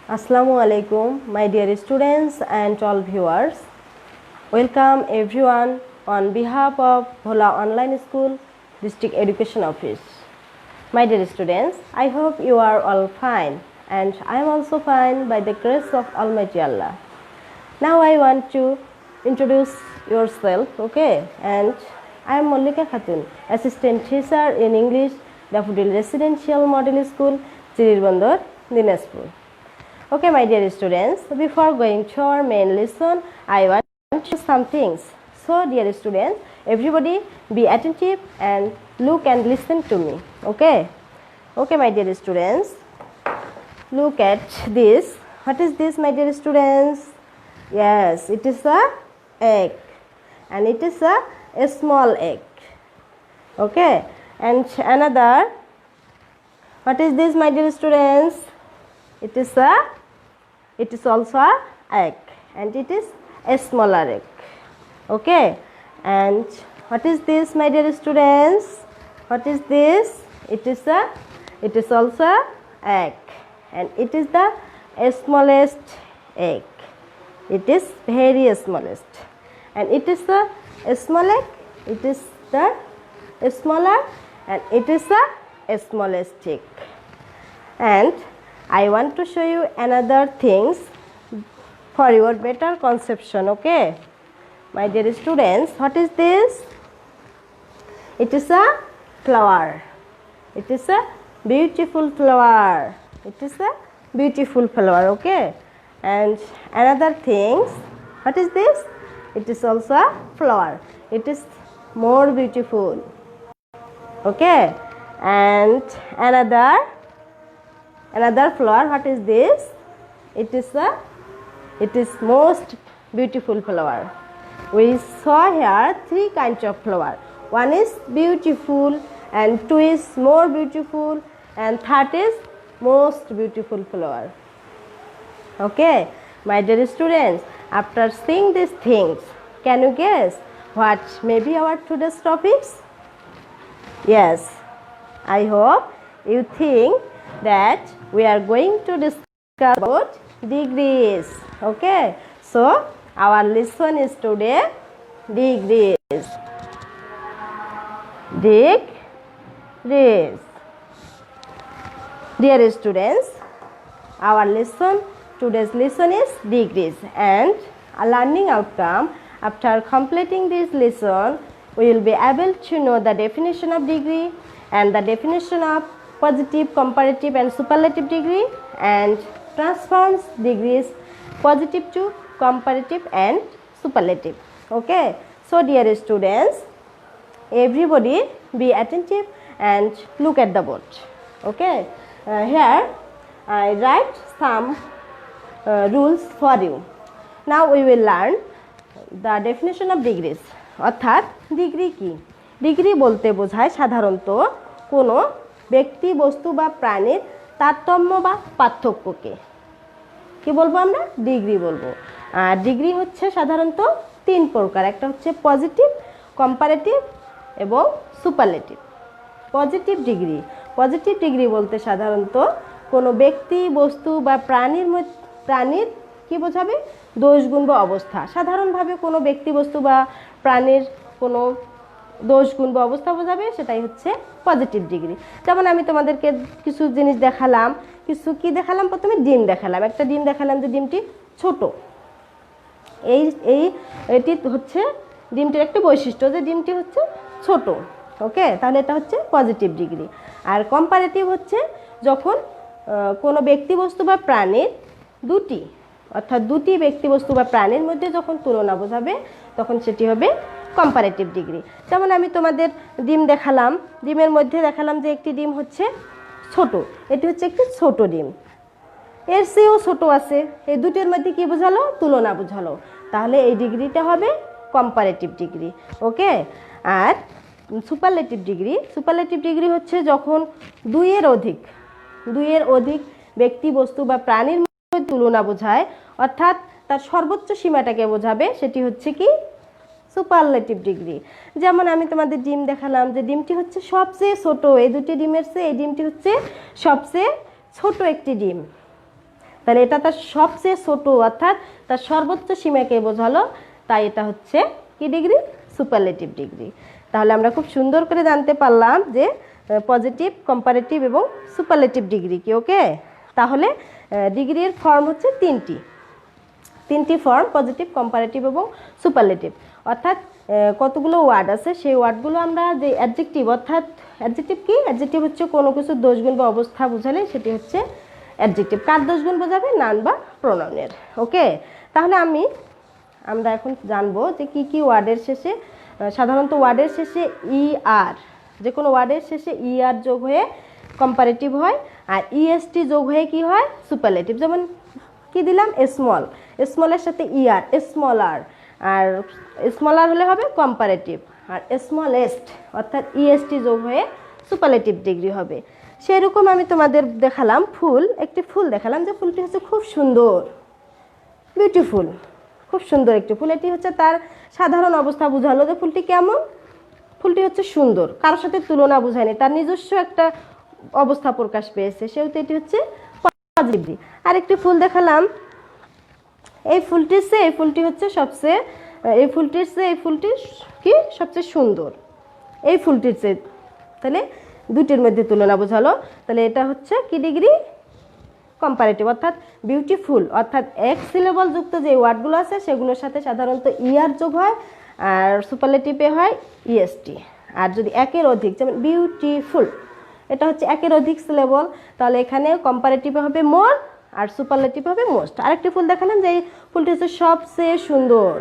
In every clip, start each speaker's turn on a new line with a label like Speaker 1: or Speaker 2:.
Speaker 1: Assalamu alaikum, my dear students and all viewers. Welcome everyone on behalf of Bhola Online School, District Education Office. My dear students, I hope you are all fine and I am also fine by the grace of Almighty Allah. Now I want to introduce yourself, okay? And I am Mallika Khatun, Assistant Teacher in English, Daffodil Residential Model School, Chiriribandor, Dinajpur. Okay, my dear students, before going to our main lesson, I want to show some things. So, dear students, everybody be attentive and look and listen to me. Okay? Okay, my dear students, look at this. What is this, my dear students? Yes, it is a egg, and it is a small egg. Okay, and another. What is this, my dear students? It is also a egg, and it is a smaller egg. Okay, and what is this, my dear students? What is this? It is also a egg, and it is the smallest egg. It is very smallest, and it is the small egg. It is the smaller, and it is the smallest egg. And I want to show you another things for your better conception. Okay, my dear students, what is this? It is a flower. It is a beautiful flower. It is a beautiful flower. Okay, and another things, what is this? It is also a flower. It is more beautiful. Okay, and another flower. What is this? It is most beautiful flower. We saw here three kinds of flower. One is beautiful, and two is more beautiful, and third is most beautiful flower. Okay, my dear students, after seeing these things, can you guess what may be our today's topics? Yes, I hope you think that we are going to discuss about degrees. Okay, so our lesson is today degrees. Degrees. Dear students, our today's lesson is degrees, and a learning outcome. After completing this lesson, we will be able to know the definition of degree and the definition of positive, comparative and superlative degree, and transforms degrees positive to comparative and superlative. Okay, so dear students, everybody be attentive and look at the board. Okay, here I write some rules for you. Now we will learn the definition of degrees. অর্থাৎ degree কি? Degree বলতে বোঝায় সাধারণত কোনো ব্যক্তি, বস্তু বা প্রাণীর তারতম্য বা পার্থক্যকে কি বলবো আমরা? ডিগ্রি বলবো। আর ডিগ্রি হচ্ছে সাধারণত তিন প্রকার। একটা হচ্ছে পজিটিভ, কম্পারেটিভ এবং সুপারলেটিভ। পজিটিভ ডিগ্রি বলতে সাধারণত কোনো ব্যক্তি, বস্তু বা প্রাণীর কি বোঝাবে? দোষ, গুণ বা অবস্থা। সাধারণভাবে কোনো ব্যক্তি, বস্তু বা প্রাণীর কোনো দোষ, গুণ বা অবস্থা বোঝাবে, সেটাই হচ্ছে পজিটিভ ডিগ্রি। যেমন আমি তোমাদেরকে কিছু জিনিস দেখালাম, কি দেখালাম? প্রথমে ডিম দেখালাম, একটা ডিম দেখালাম যে ডিমটি ছোট। এটি হচ্ছে ডিমটির একটা বৈশিষ্ট্য যে ডিমটি হচ্ছে ছোট। ওকে, তাহলে এটা হচ্ছে পজিটিভ ডিগ্রি। আর কম্পারেটিভ হচ্ছে যখন কোনো ব্যক্তি, বস্তু বা প্রাণীর দুটি ব্যক্তি, বস্তু বা প্রাণীর মধ্যে যখন তুলনা বোঝাবে, তখন সেটি হবে কম্পারেটিভ ডিগ্রি। যেমন আমি তোমাদের ডিম দেখালাম, ডিমের মধ্যে দেখালাম যে একটি ডিম হচ্ছে ছোট, এটি হচ্ছে একটি ছোট ডিম, এর চেয়েও ছোট আছে, এই দুটির মধ্যে কি বোঝালো? তুলনা বোঝালো। তাহলে এই ডিগ্রিটা হবে কম্পারেটিভ ডিগ্রি। ওকে, আর সুপারলেটিভ ডিগ্রি হচ্ছে যখন দুইয়ের অধিক ব্যক্তি, বস্তু বা প্রাণীর মধ্যে তুলনা বোঝায়, অর্থাৎ তার সর্বোচ্চ সীমাটাকে বোঝাবে, সেটি হচ্ছে কি? Superlative degree. যেমন আমি তোমাদের ডিম দেখালাম যে ডিমটি হচ্ছে সবচেয়ে ছোট, এই দুটি ডিমের চেয়ে এই ডিমটি হচ্ছে সবচেয়ে ছোট একটি ডিম। তাহলে এটা তার সবচেয়ে ছোট অর্থাৎ তার সর্বোচ্চ সীমাকে বোঝালো, তাই এটা হচ্ছে কি ডিগ্রি? Superlative degree. তাহলে আমরা খুব সুন্দর করে জানতে পারলাম যে পজিটিভ, কম্পারেটিভ এবং সুপারলেটিভ ডিগ্রি কি। ওকে, তাহলে ডিগ্রির ফর্ম হচ্ছে তিনটি ফর্ম, পজিটিভ, কম্পারেটিভ এবং সুপারলেটিভ। অর্থাৎ কতগুলো ওয়ার্ড আছে, সেই ওয়ার্ডগুলো আমরা যে অ্যাডজেক্টিভ, অর্থাৎ অ্যাডজেক্টিভ কি? অ্যাডজেক্টিভ হচ্ছে কোনো কিছু দোষগুণ বা অবস্থা বোঝালে সেটি হচ্ছে অ্যাডজেক্টিভ। কার দোষগুণ বোঝাবে? নাউন বা প্রোনাউনের। ওকে, তাহলে আমরা এখন জানবো যে কি কি ওয়ার্ডের শেষে, সাধারণত ওয়ার্ডের শেষে ER, যে কোনো ওয়ার্ডের শেষে ER যোগ হয়ে কম্পারেটিভ হয়, আর EST যোগ হয়ে কি হয়? সুপারলেটিভ। যেমন কি দিলাম? স্মল, স্মলের সাথে ER, স্মলার, আর স্মলার হলে হবে কম্পারেটিভ, আর স্মলেস্ট অর্থাৎ EST যোগ হয়ে সুপারলেটিভ ডিগ্রি হবে। সেরকম আমি তোমাদের দেখালাম একটি ফুল দেখালাম, যে ফুলটি হচ্ছে খুব সুন্দর, বিউটিফুল, খুব সুন্দর একটি ফুল। এটি হচ্ছে তার সাধারণ অবস্থা বোঝালো যে ফুলটি কেমন? ফুলটি হচ্ছে সুন্দর, কারোর সাথে তুলনা বোঝায়নি, তার নিজস্ব একটা অবস্থা প্রকাশ পেয়েছে, সেহেতু এটি হচ্ছে পজিটিভ। আর একটি ফুল দেখালাম, এই ফুলটির চেয়ে এই ফুলটি হচ্ছে সবচেয়ে, এই ফুলটির চেয়ে এই ফুলটি কি সবচেয়ে সুন্দর, এই ফুলটির চেয়ে। তাহলে দুটির মধ্যে তুলনা বোঝালো, তাহলে এটা হচ্ছে কি ডিগ্রি? কম্পারেটিভ। অর্থাৎ বিউটিফুল অর্থাৎ এক সিলেবল যুক্ত যে ওয়ার্ডগুলো আছে সেগুলোর সাথে সাধারণত ER যোগ হয়, আর সুপারলেটিভে হয় EST। আর যদি একের অধিক, যেমন বিউটিফুল, এটা হচ্ছে একের অধিক সিলেবল, তাহলে এখানে কম্পারেটিভে হবে মোর আর সুপারলেটিভ হবে মোস্ট। আরেকটি ফুল দেখালাম যে এই ফুলটি হচ্ছে সবচেয়ে সুন্দর,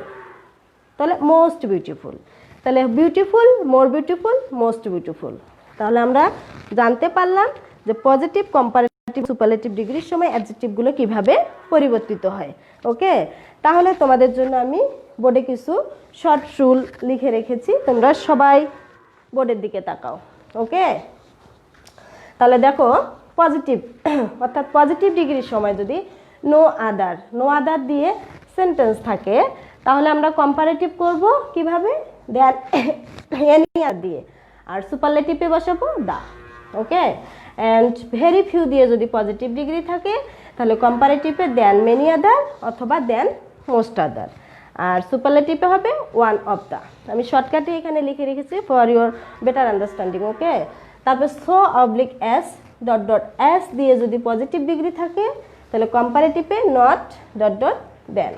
Speaker 1: তাহলে মোস্ট বিউটিফুল। তাহলে beautiful, more beautiful, most beautiful. তাহলে আমরা জানতে পারলাম যে পজিটিভ, কম্পারেটিভ, সুপারলেটিভ ডিগ্রির সময় অ্যাডজেক্টিভগুলো কিভাবে পরিবর্তিত হয়। ওকে, তাহলে তোমাদের জন্য আমি বোর্ডে কিছু শর্ট রুল লিখে রেখেছি, তোমরা সবাই বোর্ডের দিকে তাকাও। ওকে, তাহলে দেখো, পজিটিভ অর্থাৎ পজিটিভ ডিগ্রির সময় যদি নো আদার দিয়ে সেন্টেন্স থাকে, তাহলে আমরা কম্পারেটিভ করব কিভাবে? দ্যান, এনি আর দিয়ে, আর সুপারলেটিভে বসাবো দা। ওকে, অ্যান্ড ভেরি ফিউ দিয়ে যদি পজিটিভ ডিগ্রি থাকে, তাহলে কম্পারেটিভে দ্যান মেনি আদার অথবা দ্যান মোস্ট আদার, আর সুপারলেটিভে হবে ওয়ান অফ দা। আমি শর্টকাটে এখানে লিখে রেখেছি ফর ইউর বেটার আন্ডারস্ট্যান্ডিং। ওকে, তারপর so oblique S dot dot S দিয়ে যদি পজিটিভ ডিগ্রি থাকে, তাহলে কম্পারেটিভে নট ডট ডট দেন।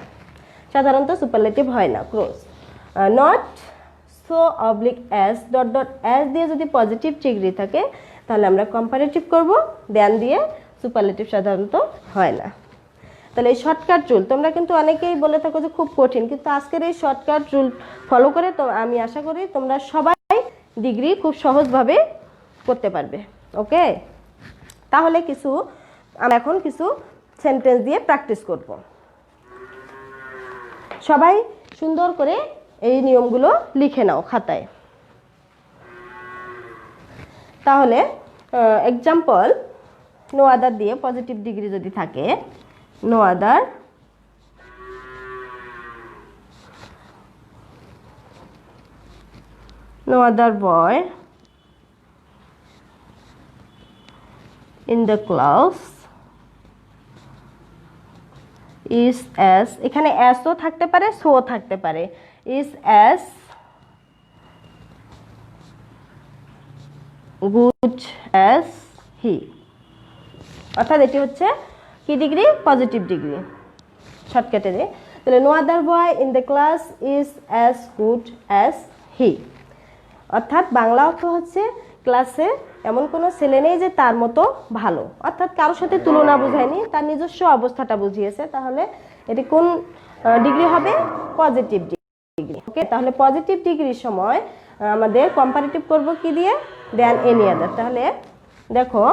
Speaker 1: সাধারণত সুপারলেটিভ হয় না, close. Not so oblique S dot dot S দিয়ে যদি পজিটিভ ডিগ্রি থাকে, তাহলে আমরা কম্পারেটিভ করব দেন দিয়ে, সুপারলেটিভ সাধারণত হয় না। তাহলে এই শর্টকাট রুল তোমরা কিন্তু অনেকেই বলে থাকো যে খুব কঠিন, কিন্তু আজকের এই শর্টকাট রুল ফলো করে তো আমি আশা করি তোমরা সবাই ডিগ্রি খুব সহজভাবে করতে পারবে। ওকে, তাহলে আমরা এখন কিছু সেন্টেন্স দিয়ে প্র্যাকটিস করব। সবাই সুন্দর করে এই নিয়মগুলো লিখে নাও খাতায়। তাহলে এক্সাম্পল, নো আদার দিয়ে পজিটিভ ডিগ্রি যদি থাকে, no other boy in the class is as, এখানে as ও থাকতে পারে, so থাকতে পারে, is as good as he, অর্থাৎ এটি হচ্ছে কি ডিগ্রি? Positive degree. শর্টকাটে দিয়ে, তাহলে no other boy in the class is as good as he, অর্থাৎ বাংলা অর্থ হচ্ছে ক্লাসে এমন কোনো ছেলে নেই যে তার মতো ভালো, অর্থাৎ কারোর সাথে তুলনা বোঝায়নি, তার নিজস্ব অবস্থাটা বুঝিয়েছে। তাহলে এটি কোন ডিগ্রি হবে? Positive degree. ওকে, তাহলে পজিটিভ ডিগ্রির সময় আমাদের কম্পারেটিভ করব কি দিয়ে? দেন এনি আদার। তাহলে দেখো,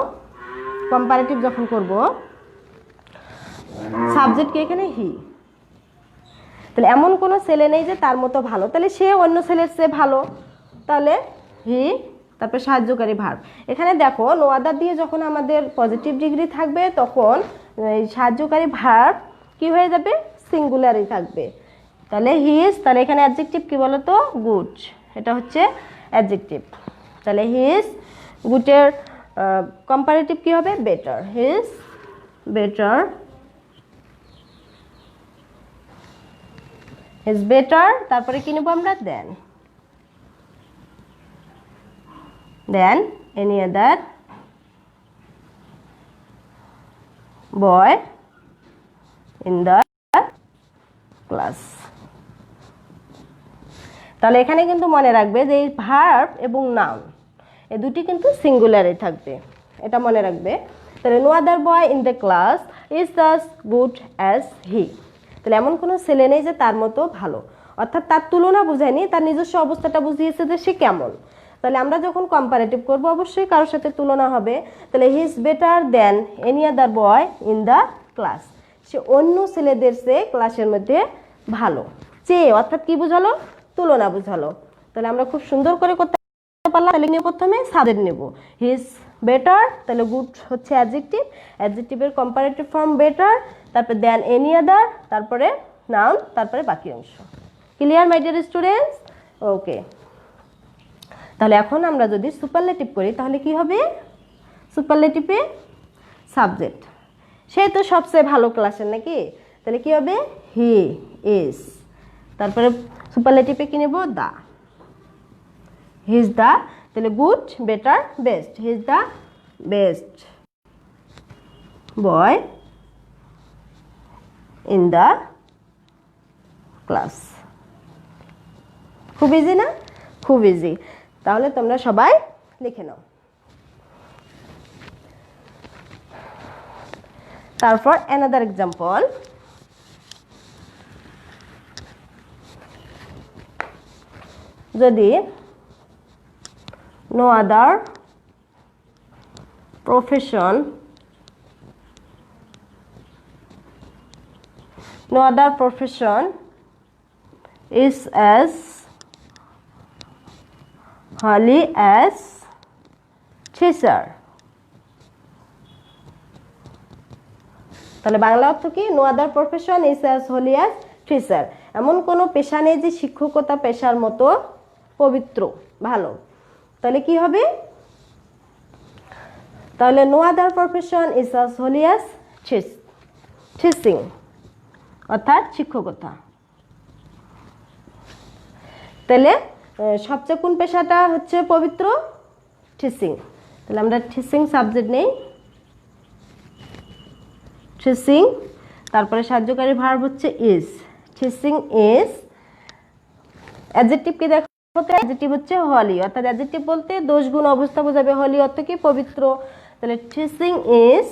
Speaker 1: কম্পারেটিভ যখন করব, সাবজেক্ট কি এখানে? হি। তাহলে এমন কোনো ছেলে নেই যে তার মতো ভালো, তাহলে সে অন্য ছেলের চেয়ে ভালো, তাহলে হি, তারপরে সাহায্যকারী ভার্ব। এখানে দেখো, নো আদার দিয়ে যখন আমাদের পজিটিভ ডিগ্রি থাকবে, তখন এই সাহায্যকারী ভার্ব কি হয়ে যাবে? সিঙ্গুলারই থাকবে। তাহলে হি ইজ, তাহলে এখানে অ্যাডজেক্টিভ কি বলো তো? গুড, এটা হচ্ছে অ্যাডজেক্টিভ। তাহলে হি ইজ গুডের কম্পারেটিভ কি হবে? Better, he is better he is better, তারপরে কি নেব আমরা দেন any other boy in the class. তাহলে এখানে কিন্তু মনে রাখবে যে এই ভার্ব এবং নাউন এই দুটি কিন্তু সিঙ্গুলারে থাকবে, এটা মনে রাখবে। তাহলে no other boy in the class is as good as he. তাহলে এমন কোনো ছেলে নেই যে তার মতো ভালো, অর্থাৎ তার তুলনা বুঝায়নি, তার নিজস্ব অবস্থাটা বুঝিয়েছে যে সে কেমন। তাহলে আমরা যখন কম্পারেটিভ করব অবশ্যই কারোর সাথে তুলনা হবে। তাহলে he is better than any other boy in the class, সে অন্য ছেলেদের চেয়ে ক্লাসের মধ্যে ভালো। চেয়ে অর্থাৎ কি বুঝালো? তুলনা বুঝালো। তাহলে আমরা খুব সুন্দর করে করতে পারলাম। তাহলে নিয়ে প্রথমে সাবজেক্ট নেব, হি ইজ বেটার, তাহলে গুড হচ্ছে অ্যাডজেক্টিভ, অ্যাডজেক্টিভের কম্পারেটিভ ফর্ম বেটার, তারপরে দেন এনি আদার, তারপরে নাউন, তারপরে বাকি অংশ। Clear my dear students? Okay, তাহলে এখন আমরা যদি সুপারলেটিভ করি তাহলে কি হবে? সুপারলেটিভে সাবজেক্ট, সে তো সবচেয়ে ভালো ক্লাসের নাকি, তাহলে কি হবে? হি ইজ, তারপরে সুপারলেটিভে কি নেব? দা, হি ইজ দা, তাহলে good, better, best, he is the best boy in the class. খুব ইজি না? খুব ইজি। তাহলে তোমরা সবাই লিখে নাও। তারপর another example, যদি no other profession is as holy as teacher, তাহলে বাংলা অর্থ কি? No other profession is as holy as teacher, এমন কোনো পেশা নেই যে শিক্ষকতা পেশার মতো পবিত্র, ভালো। তাহলে কি হবে? তাহলে no other profession is as holy as teaching, অর্থাৎ শিক্ষকতা। তাহলে সবচেয়ে কোন পেশাটা হচ্ছে পবিত্র? টিচিং। তাহলে আমরা টিচিং সাবজেক্ট নেই, টিচিং, তারপরে সাহায্যকারী ভার্ব হচ্ছে ইজ, টিচিং ইজ। অ্যাডজেক্টিভ কি দেখো? অ্যাডজেক্টিভ হচ্ছে হলি, অর্থাৎ অ্যাডজেক্টিভ বলতে দোষ গুণ অবস্থা বোঝাবে, হলি অর্থ কি? পবিত্র। তাহলে টিচিং ইজ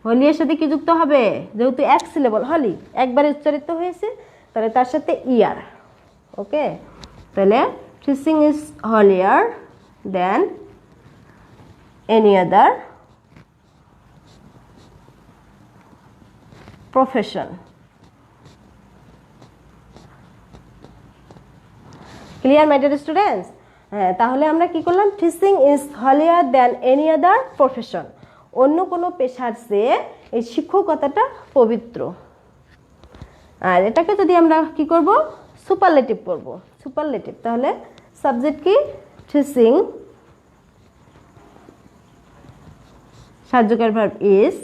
Speaker 1: হলি এর সাথে কি যুক্ত হবে? যেহেতু এক সিলেবল হলি একবারে উচ্চারিত হয়েছে, তাহলে তার সাথে ইয়ার। ওকে, তাহলে teaching is হলিয়ার then any other profession. Clear my dear students? হ্যাঁ, তাহলে আমরা কি করলাম? Teaching is হলিয়ার then any other profession, অন্য কোনো পেশার চেয়ে এই শিক্ষকতাটা পবিত্র। আর এটাকে যদি আমরা কি করব? সুপারলেটিভ করব, সুপারলেটিভ। তাহলে সাবজেক্ট কি? টিচিং, সাহায্যকারী ভার্ব ইজ,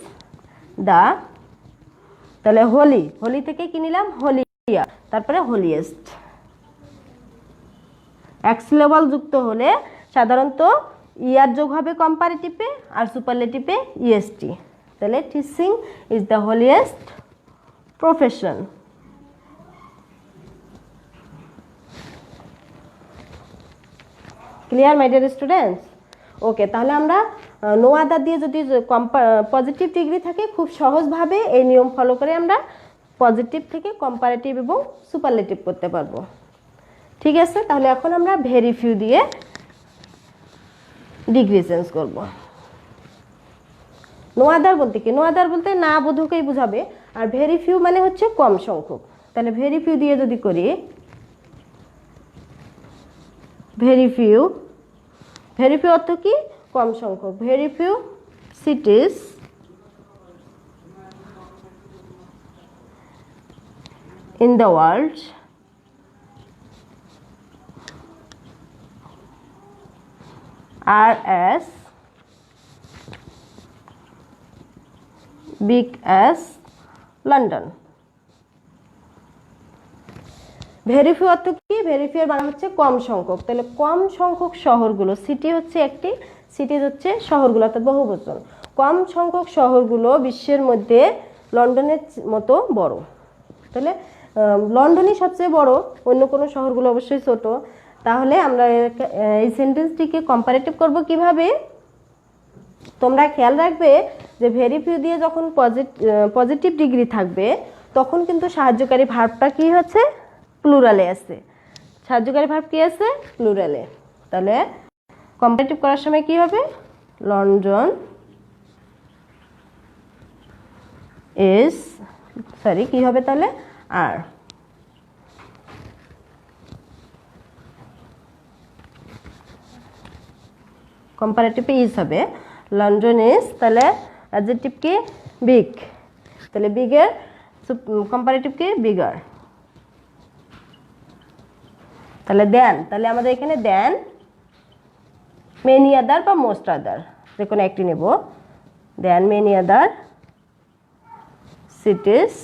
Speaker 1: দা, তাহলে হোলি, হোলি থেকে কি নিলাম? হোলিয়া, তারপরে হোলিয়েস্ট। এক সিলেবল যুক্ত হলে সাধারণত ইয়ার যোগ হবে কম্পারেটিভে আর সুপারলেটিভে ইএসটি। তাহলে teaching is the holiest profession. Clear my dear students? Okay, তাহলে আমরা নো আদার দিয়ে যদি পজিটিভ ডিগ্রি থাকে খুব সহজভাবে এই নিয়ম ফলো করে আমরা পজিটিভ থেকে কম্পারেটিভ এবং সুপারলেটিভ করতে পারবো। ঠিক আছে, তাহলে এখন আমরা ভেরি ফিউ দিয়ে ডিগ্রি চেঞ্জ করব। নো আদার বলতে কি? নো আদার বলতে না বোধকেই বোঝাবে, আর ভেরি ফিউ মানে হচ্ছে কম সংখ্যক। তাহলে ভেরি ফিউ দিয়ে যদি করি, ভেরি ফিউ, ভেরি ফিউ অর্থ কি? কম সংখ্যক। Very few সিটিজ in the world are as big as London. Very few অর্থ কি? ভেরি ফিউ এর বাংলা হচ্ছে কম সংখ্যক। তাহলে কম সংখ্যক শহরগুলো, সিটি হচ্ছে একটি, সিটিজ হচ্ছে শহরগুলো অর্থাৎ বহুবচন। কম সংখ্যক শহরগুলো বিশ্বের মধ্যে লন্ডনের মতো বড়। তাহলে লন্ডনই সবচেয়ে বড়, অন্য কোনো শহরগুলো অবশ্যই ছোট। তাহলে আমরা এই সেন্টেন্সটিকে কম্পারেটিভ করব কিভাবে? তোমরা খেয়াল রাখবে যে ভেরি ফিউ দিয়ে যখন পজিটিভ ডিগ্রি থাকবে তখন কিন্তু সাহায্যকারী ভার্বটা কি হচ্ছে? প্লুরালে আছে। সাহায্যকারী ভার্ব কি আছে? প্লুরালে। তাহলে কম্পারেটিভ করার সময় কি হবে? লন্ডন ইজ, সরি কি হবে তাহলে? আর। কম্পারেটিভে ইজ হবে। লন্ডন ইজ, তাহলে অ্যাডজেক্টিভ কি? বিগ। তাহলে বিগের কম্পারেটিভ কি? বিগার। তাহলে দেন, তাহলে আমাদের এখানে দেন, মেনি আদার বা মোস্ট আদার যে কোনো একটি নেব। দেন many other cities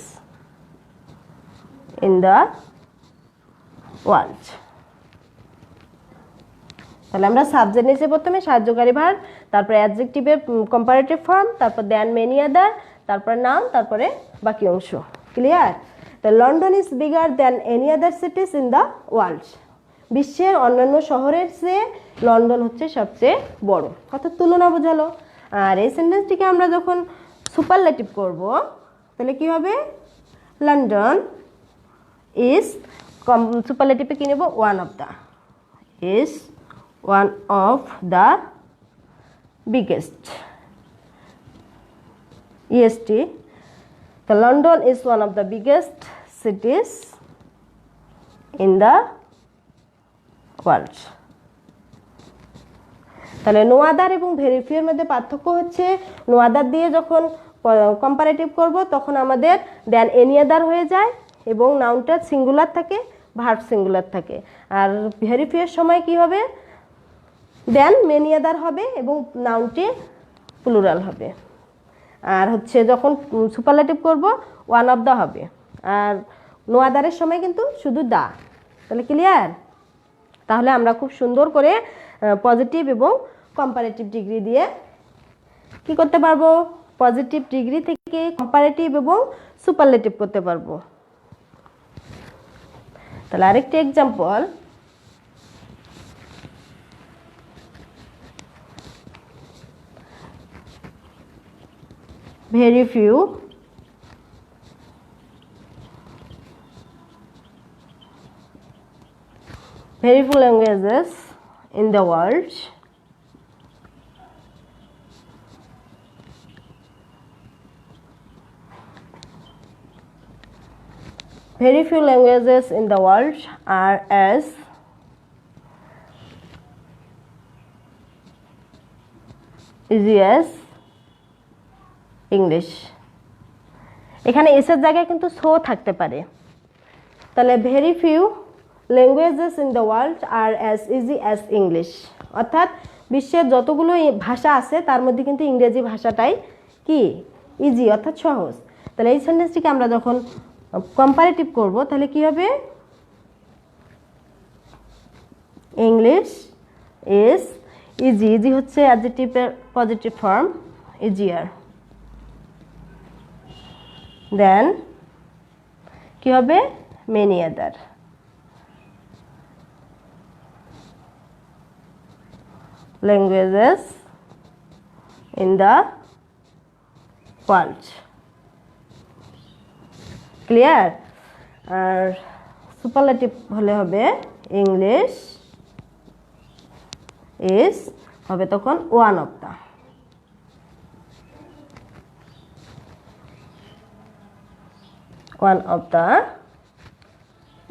Speaker 1: in the world। তাহলে আমরা সাবজেক্ট নিয়েছি প্রথমে সাহায্যকারী ভার্ব, তারপরে অ্যাডজেক্টিভের কম্পারেটিভ ফর্ম, তারপর দেন মেনি আদার, তারপর নাউন, তারপরে বাকি অংশ। ক্লিয়ার? তো London is bigger then any other সিটিজ in the world. বিশ্বের অন্যান্য শহরের চেয়ে লন্ডন হচ্ছে সবচেয়ে বড়, অর্থাৎ তুলনা বোঝালো। আর এই সেন্টেন্সটিকে আমরা যখন সুপারলেটিভ করব তাহলে কি হবে? লন্ডন ইজ, সুপারলেটিভে কি নেব? One of the, is one of the biggest, E S T. তো London is one of the biggest cities in the world. তাহলে নো আদার এবং ভেরি ফিউ এর মধ্যে পার্থক্য হচ্ছে নো আদার দিয়ে যখন কম্পারেটিভ করব তখন আমাদের দেন এনি আদার হয়ে যায় এবং নাউনটা সিঙ্গুলার থাকে, ভার্ব সিঙ্গুলার থাকে। আর ভেরি ফিউ এর সময় কি হবে? দেন মেনি আদার হবে এবং নাউনটি প্লুরাল হবে। আর হচ্ছে যখন সুপারলেটিভ করব ওয়ান অফ দ্য হবে। আর নো আদারের সময় কিন্তু শুধু দা। তাহলে ক্লিয়ার? তাহলে আমরা খুব সুন্দর করে পজিটিভ এবং কম্পারেটিভ ডিগ্রি দিয়ে কি করতে পারবো? পজিটিভ ডিগ্রি থেকে কম্পারেটিভ এবং সুপারলেটিভ করতে পারবো। তাহলে আরেকটি example, very few languages in the world very few languages in the world are as easy as English. এখানে এসের জায়গায় কিন্তু সো থাকতে পারে। তাহলে very few languages in the world are as easy as English, অর্থাৎ বিশ্বের যতগুলো ভাষা আছে তার মধ্যে কিন্তু ইংরেজি ভাষাটাই কি? ইজি, অর্থাৎ সহজ। তাহলে এই সেন্টেন্সটিকে আমরা যখন কম্পারেটিভ করব তাহলে কি হবে? ইংলিশ ইজ ইজি, ইজি হচ্ছে অ্যাডজেক্টিভের পজিটিভ ফর্ম, ইজিয়ার। দেন কি হবে? Many other. Languages in the world. Clear? আর সুপারলেটিভ হলে হবে ইংলিশ ইজ, হবে তখন one of the. one of the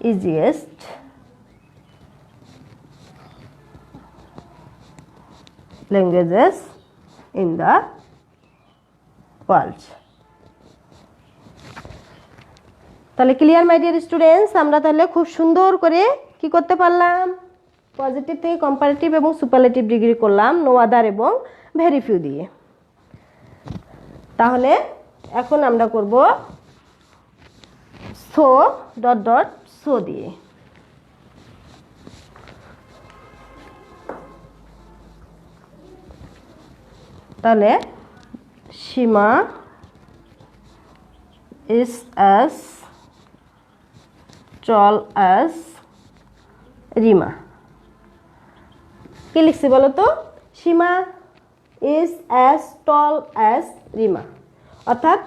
Speaker 1: easiest languages in the world। তাহলে ক্লিয়ার মাই ডিয়ার স্টুডেন্টস? আমরা তাহলে খুব সুন্দর করে কি করতে পারলাম? পজিটিভ থেকে কম্পারেটিভ এবং সুপারলেটিভ ডিগ্রি করলাম নো আদার এবং ভেরি ফিউ দিয়ে। তাহলে এখন আমরা করব সো ডট ডট সো দিয়ে। তাহলে সীমা is as tall as Rima. কি লিখছি বলো তো? সীমা is as tall as Rima, অর্থাৎ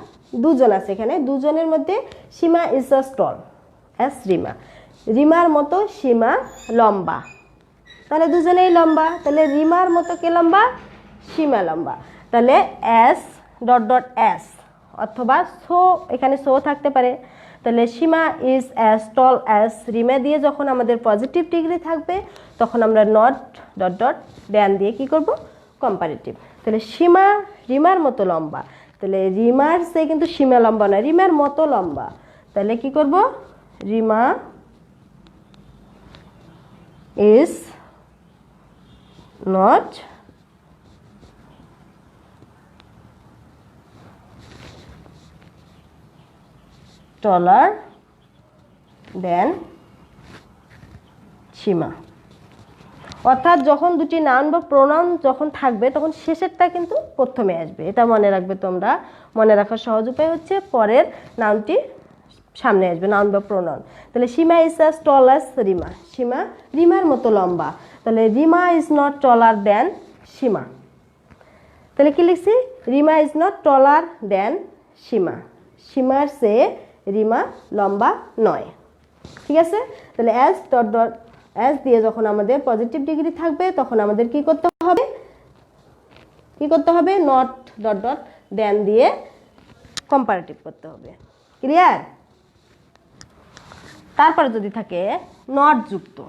Speaker 1: দুজন আছে এখানে, দুজনের মধ্যে সীমা is as tall as Rima, রিমার মতো সীমা লম্বা। তাহলে দুজনেই লম্বা, তাহলে রিমার মতো কে লম্বা? সীমা লম্বা। তাহলে এস ডট ডট এস অথবা সো, এখানে সো থাকতে পারে। তাহলে Seema is as tall as Rima দিয়ে যখন আমাদের পজিটিভ ডিগ্রি থাকবে তখন আমরা নট ডট ডট দেন দিয়ে কি করব? কম্পারেটিভ। তাহলে সীমা রিমার মতো লম্বা, তাহলে রিমার সে কিন্তু সীমা লম্বা না, রিমার মতো লম্বা। তাহলে কি করব? Rima is not taller than সীমা। অর্থাৎ যখন দুটি নাউন বা প্রোনাউন যখন থাকবে তখন শেষেরটা কিন্তু প্রথমে আসবে, এটা মনে রাখবে তোমরা। মনে রাখার সহজ উপায় হচ্ছে পরের নাউনটি সামনে আসবে, নাউন বা প্রোনাউন। তাহলে Seema is as tall as Rima, Seema রিমার মতো লম্বা। তাহলে Rima is not taller than Seema. তাহলে কি লিখছি? Rima is not taller than Seema, সীমার চেয়ে রিমা লম্বা নয়। ঠিক আছে? তাহলে অ্যাজ ডট ডট অ্যাজ দিয়ে যখন আমাদের পজিটিভ ডিগ্রি থাকবে তখন আমাদের কি করতে হবে? কি করতে হবে? নট ডট ডট দেন দিয়ে কম্পারেটিভ করতে হবে। ক্লিয়ার? তারপরে যদি থাকে নট যুক্ত,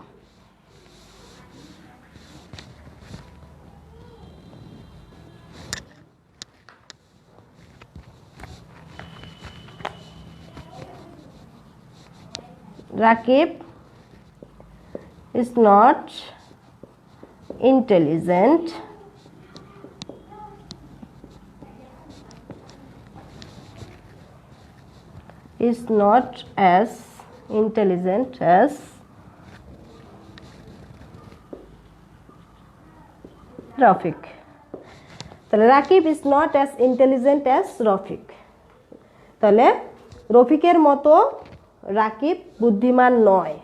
Speaker 1: Rakib is not intelligent is not as intelligent as Rafiq. তাহলে Rakib is not as intelligent as Rafiq. তাহলে রফিকের মতো রাকিব বুদ্ধিমান নয়।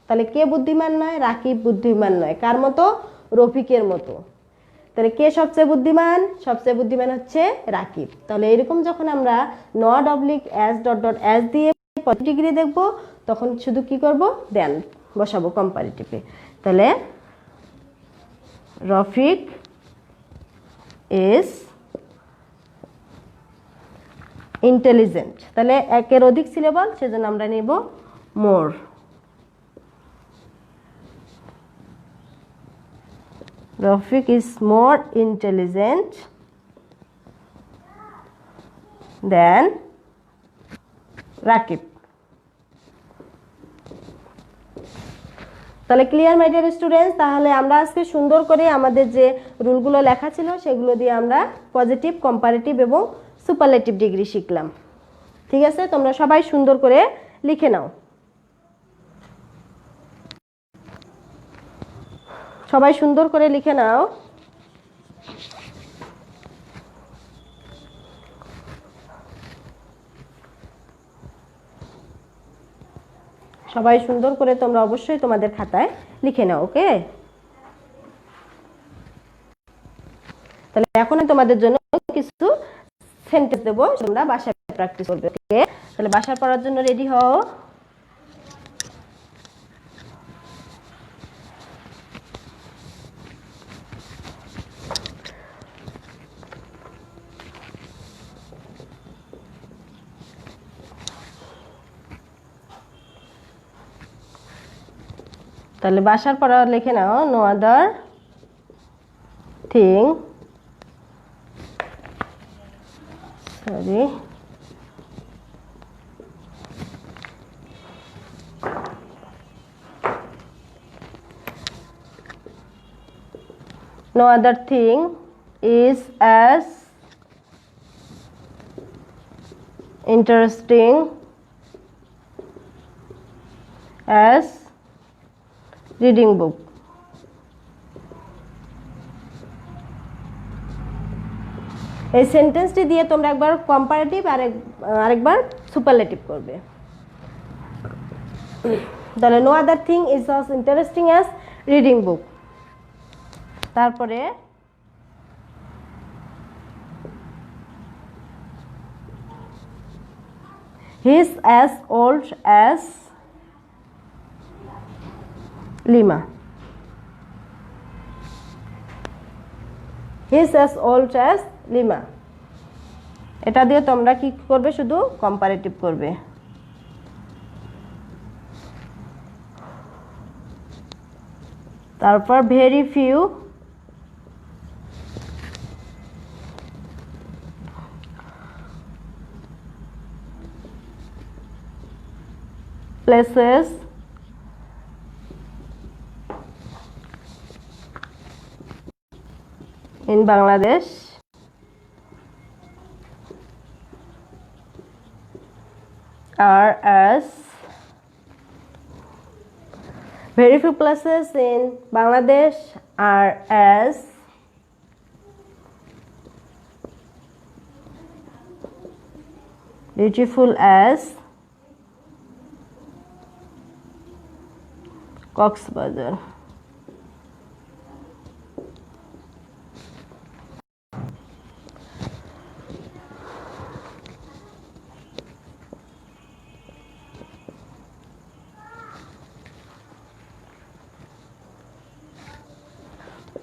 Speaker 1: তাহলে কে বুদ্ধিমান নয়? রাকিব বুদ্ধিমান নয়। কার মতো? রফিকের মতো। তাহলে কে সবচেয়ে বুদ্ধিমান? সবচেয়ে বুদ্ধিমান হচ্ছে রাকিব। তাহলে এরকম যখন আমরা not oblique as dot dot as দিয়ে ডিগ্রি দেখব তখন শুধু কি করব? দেন বসাবো কম্পারেটিভে। তাহলে রফিক ইজ ইন্টেলিজেন্ট। তাহলে একের অধিক সিলেবল, সেজন্য আমরা নেব more. Rafiq is more intelligent than Rakib. তাহলে ক্লিয়ার মাই ডিয়ার স্টুডেন্টস? তাহলে আমরা আজকে সুন্দর করে আমাদের যে রুলগুলো লেখা ছিল সেগুলো দিয়ে আমরা পজিটিভ, কম্পারেটিভ এবং সুপারলেটিভ ডিগ্রি শিখলাম। ঠিক আছে? তোমরা সবাই সুন্দর করে লিখে নাও। সবাই সুন্দর করে লিখে নাও। সবাই সুন্দর করে তোমরা অবশ্যই তোমাদের খাতায় লিখে নাও। ওকে? তাহলে এখন তোমাদের জন্য কিছু সেন্টেন্স দেবো, তোমরা বাসায় প্র্যাকটিস করবে। ওকে? তাহলে বাসায় পড়ার জন্য রেডি হও। তাহলে বাসার পড়া লিখে নাও। No other thing, sorry, no other thing is as interesting as reading book. এই সেন্টেন্সটি দিয়ে তোমরা একবার কম্পারেটিভ আর আরেকবার সুপারলেটিভ করবে। তাহলে no other thing is as interesting as reading book. তারপরে he is as old as Lima. He is as old as Lima. এটা দিয়ে তোমরা কি করবে, শুধু কম্পারেটিভ করবে। তারপর very few places in Bangladesh are as very few places in Bangladesh are as beautiful as Coxbazar.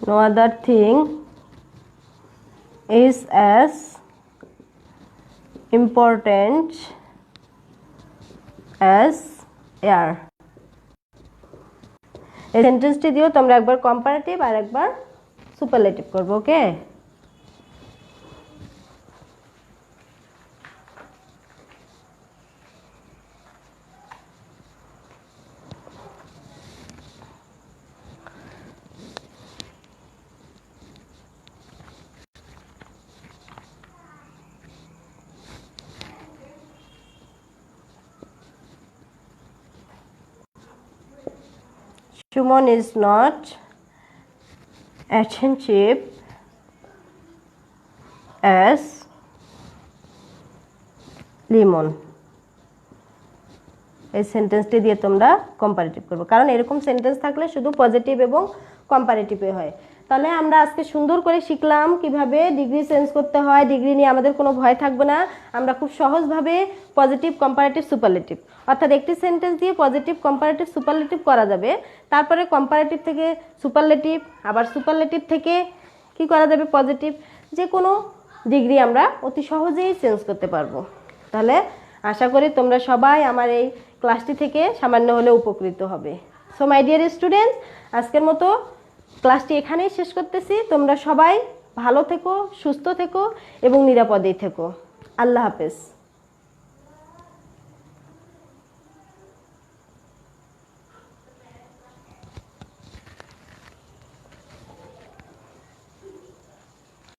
Speaker 1: No other thing is as important as air. এই সেন্টেন্সটি দিয়েও তোমরা একবার কম্পারেটিভ আর একবার সুপারলেটিভ করবে। ওকে, Shumon is not attentive as lemon. এই সেন্টেন্সটি দিয়ে তোমরা comparative করবে, কারণ এরকম সেন্টেন্স থাকলে শুধু পজিটিভ এবং কম্পারেটিভে হয়। তাহলে আমরা আজকে সুন্দর করে শিখলাম কিভাবে ডিগ্রি চেঞ্জ করতে হয়। ডিগ্রি নিয়ে আমাদের কোনো ভয় থাকবে না, আমরা খুব সহজভাবে পজিটিভ, কম্পারেটিভ, সুপারলেটিভ, অর্থাৎ একটি সেন্টেন্স দিয়ে পজিটিভ, কম্পারেটিভ, সুপারলেটিভ করা যাবে। তারপরে কম্পারেটিভ থেকে সুপারলেটিভ, আবার সুপারলেটিভ থেকে কি করা যাবে, পজিটিভ। যে কোনো ডিগ্রি আমরা অতি সহজেই চেঞ্জ করতে পারবো। তাহলে আশা করি তোমরা সবাই আমার এই ক্লাসটি থেকে সামান্য হলেও উপকৃত হবে। সো মাই ডিয়ার স্টুডেন্টস, আজকের মতো ক্লাসটি এখানেই শেষ করতেছি। তোমরা সবাই ভালো থেকো, সুস্থ থেকো এবং নিরাপদেই থেকো। আল্লাহ হাফেজ।